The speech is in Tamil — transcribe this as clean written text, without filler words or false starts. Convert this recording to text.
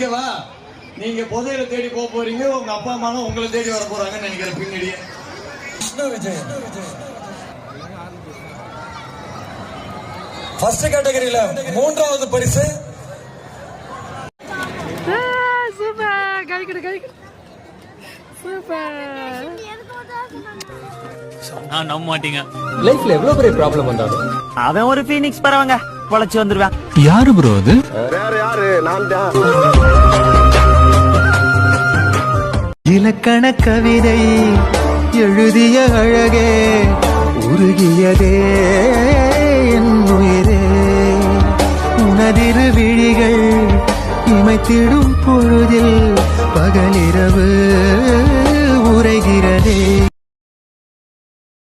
ஓகேவா? நீங்க புதையல தேடி போக போறீங்க, உங்க அப்பா அம்மாவும் உங்களை தேடி வர போறாங்கன்னு நினைக்கிறேன் பின்னாடியே. விஜய் ஃபர்ஸ்ட் கேட்டகரியில 3வது பரிசு. சூப்பர், கை சூப்பர். நான் நம்ப மாட்டீங்க. லைஃப்ல எவ்வளவு பெரிய ப்ராப்ளம் வந்தாலும் அவன் ஒரு ஃபீனிக்ஸ் பறவங்க பொழைச்சு வந்துருவான். யாரு ப்ரோ அது? வேற யாரு? நான் தான். இலக்கண கவிதை எழுதிய அழகே உருகியதே என் உயிரே, உனதிரு விழிகள் இமைத்திடும் பொழுதில் பகலிரவு உரைகிறதே.